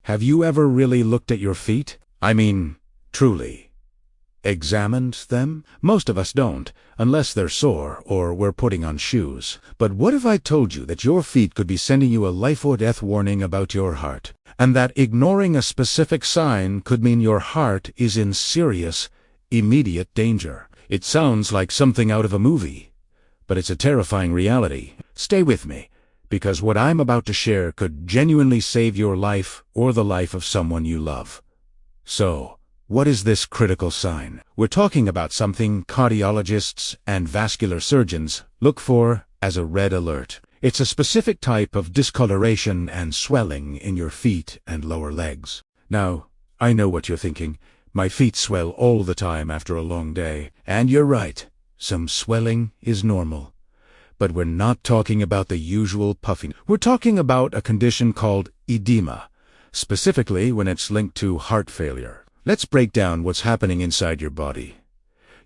Have you ever really looked at your feet? I mean, truly. Examined them? Most of us don't, unless they're sore or we're putting on shoes. But what if I told you that your feet could be sending you a life or death warning about your heart, and that ignoring a specific sign could mean your heart is in serious, immediate danger? It sounds like something out of a movie, but it's a terrifying reality. Stay with me, because what I'm about to share could genuinely save your life or the life of someone you love. So, what is this critical sign? We're talking about something cardiologists and vascular surgeons look for as a red alert. It's a specific type of discoloration and swelling in your feet and lower legs. Now, I know what you're thinking. My feet swell all the time after a long day. And you're right. Some swelling is normal. But we're not talking about the usual puffing. We're talking about a condition called edema, specifically when it's linked to heart failure. Let's break down what's happening inside your body.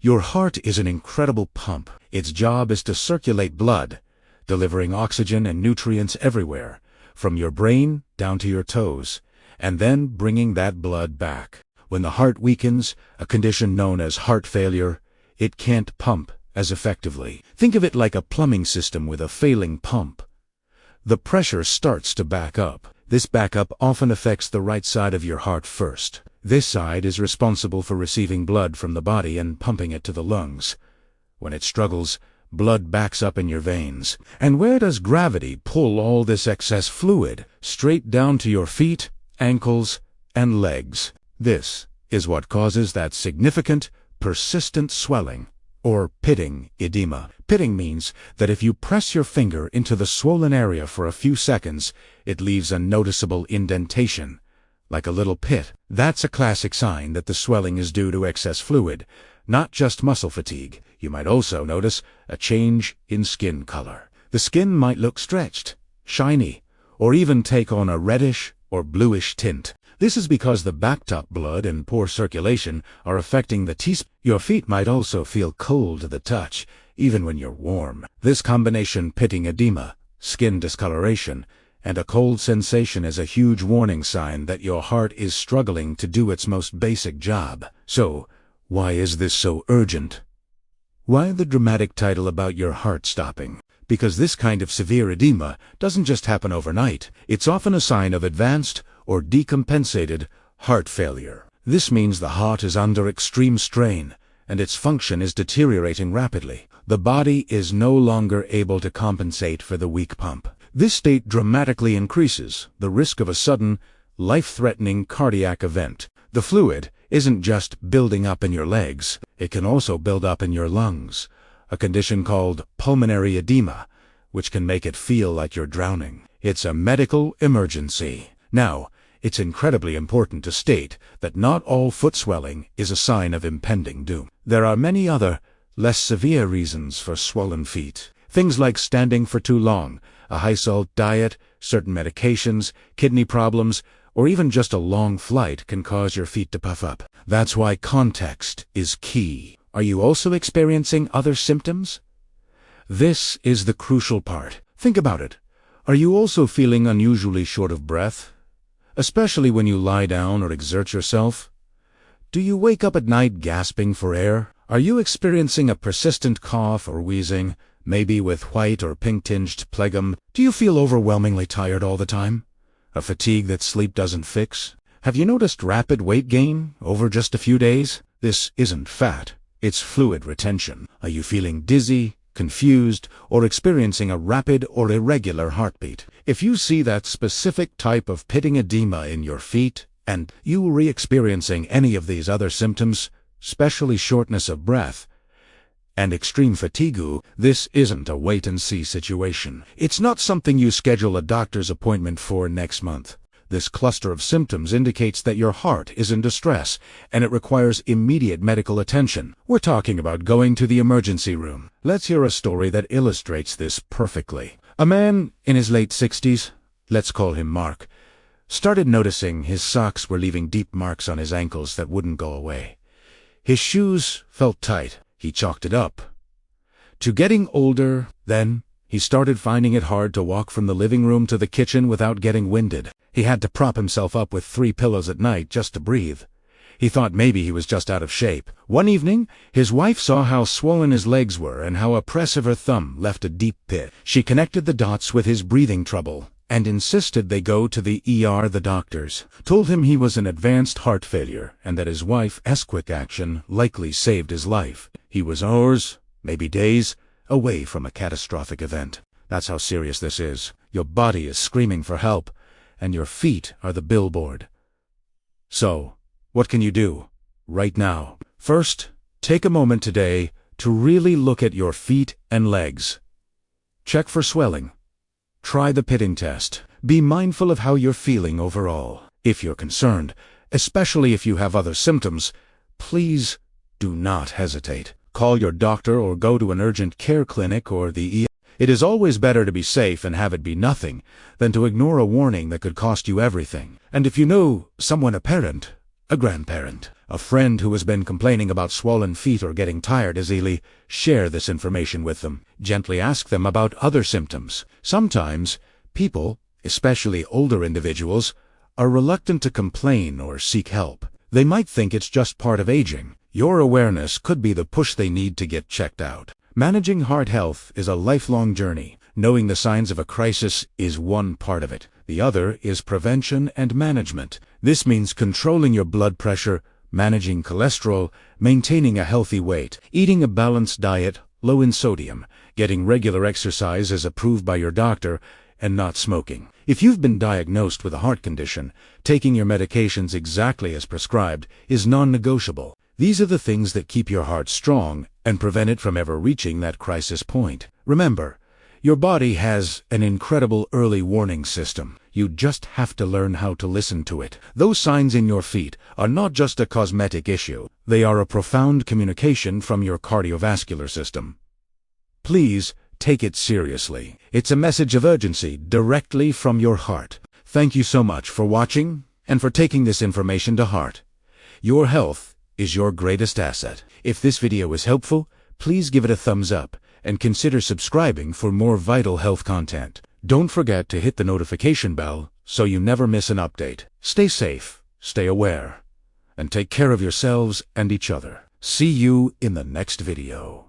Your heart is an incredible pump. Its job is to circulate blood, delivering oxygen and nutrients everywhere, from your brain down to your toes, and then bringing that blood back. When the heart weakens, a condition known as heart failure, it can't pump as effectively. Think of it like a plumbing system with a failing pump. The pressure starts to back up. This backup often affects the right side of your heart first. This side is responsible for receiving blood from the body and pumping it to the lungs. When it struggles, blood backs up in your veins. And where does gravity pull all this excess fluid? Straight down to your feet, ankles, and legs. This is what causes that significant, persistent swelling, or pitting edema. Pitting means that if you press your finger into the swollen area for a few seconds, it leaves a noticeable indentation, like a little pit. That's a classic sign that the swelling is due to excess fluid, not just muscle fatigue. You might also notice a change in skin color. The skin might look stretched, shiny, or even take on a reddish or bluish tint. This is because the backed-up blood and poor circulation are affecting the T-spot. Your feet might also feel cold to the touch, even when you're warm. This combination, pitting edema, skin discoloration, and a cold sensation, is a huge warning sign that your heart is struggling to do its most basic job. So, why is this so urgent? Why the dramatic title about your heart stopping? Because this kind of severe edema doesn't just happen overnight. It's often a sign of advanced or decompensated heart failure. This means the heart is under extreme strain, and its function is deteriorating rapidly. The body is no longer able to compensate for the weak pump. This state dramatically increases the risk of a sudden, life-threatening cardiac event. The fluid isn't just building up in your legs, it can also build up in your lungs, a condition called pulmonary edema, which can make it feel like you're drowning. It's a medical emergency. Now, it's incredibly important to state that not all foot swelling is a sign of impending doom. There are many other, less severe reasons for swollen feet. Things like standing for too long, a high-salt diet, certain medications, kidney problems, or even just a long flight can cause your feet to puff up. That's why context is key. Are you also experiencing other symptoms? This is the crucial part. Think about it. Are you also feeling unusually short of breath, especially when you lie down or exert yourself? Do you wake up at night gasping for air? Are you experiencing a persistent cough or wheezing, maybe with white or pink-tinged phlegm? Do you feel overwhelmingly tired all the time? A fatigue that sleep doesn't fix? Have you noticed rapid weight gain over just a few days? This isn't fat, it's fluid retention. Are you feeling dizzy, confused, or experiencing a rapid or irregular heartbeat? If you see that specific type of pitting edema in your feet, and you re-experiencing any of these other symptoms, especially shortness of breath and extreme fatigue, this isn't a wait-and-see situation. It's not something you schedule a doctor's appointment for next month. This cluster of symptoms indicates that your heart is in distress, and it requires immediate medical attention. We're talking about going to the emergency room. Let's hear a story that illustrates this perfectly. A man in his late 60s, let's call him Mark, started noticing his socks were leaving deep marks on his ankles that wouldn't go away. His shoes felt tight. He chalked it up to getting older. Then He started finding it hard to walk from the living room to the kitchen without getting winded. He had to prop himself up with 3 pillows at night just to breathe. He thought maybe he was just out of shape. One evening, his wife saw how swollen his legs were and how oppressive her thumb left a deep pit. She connected the dots with his breathing trouble and insisted they go to the ER. The doctors told him he was an advanced heart failure and that his wife's quick action likely saved his life. He was hours, maybe days, away from a catastrophic event. That's how serious this is. Your body is screaming for help, and your feet are the billboard. So, what can you do right now? First, take a moment today to really look at your feet and legs. Check for swelling. Try the pitting test. Be mindful of how you're feeling overall. If you're concerned, especially if you have other symptoms, please do not hesitate. Call your doctor or go to an urgent care clinic or the ER. It is always better to be safe and have it be nothing than to ignore a warning that could cost you everything. And if you know someone, a parent, a grandparent, a friend who has been complaining about swollen feet or getting tired easily, share this information with them. Gently ask them about other symptoms. Sometimes, people, especially older individuals, are reluctant to complain or seek help. They might think it's just part of aging. Your awareness could be the push they need to get checked out. Managing heart health is a lifelong journey. Knowing the signs of a crisis is one part of it. The other is prevention and management. This means controlling your blood pressure, managing cholesterol, maintaining a healthy weight, eating a balanced diet, low in sodium, getting regular exercise as approved by your doctor, and not smoking. If you've been diagnosed with a heart condition, taking your medications exactly as prescribed is non-negotiable. These are the things that keep your heart strong and prevent it from ever reaching that crisis point. Remember, your body has an incredible early warning system. You just have to learn how to listen to it. Those signs in your feet are not just a cosmetic issue. They are a profound communication from your cardiovascular system. Please take it seriously. It's a message of urgency directly from your heart. Thank you so much for watching and for taking this information to heart. Your health is your greatest asset. If this video was helpful, please give it a thumbs up and consider subscribing for more vital health content. Don't forget to hit the notification bell so you never miss an update. Stay safe, stay aware, and take care of yourselves and each other. See you in the next video.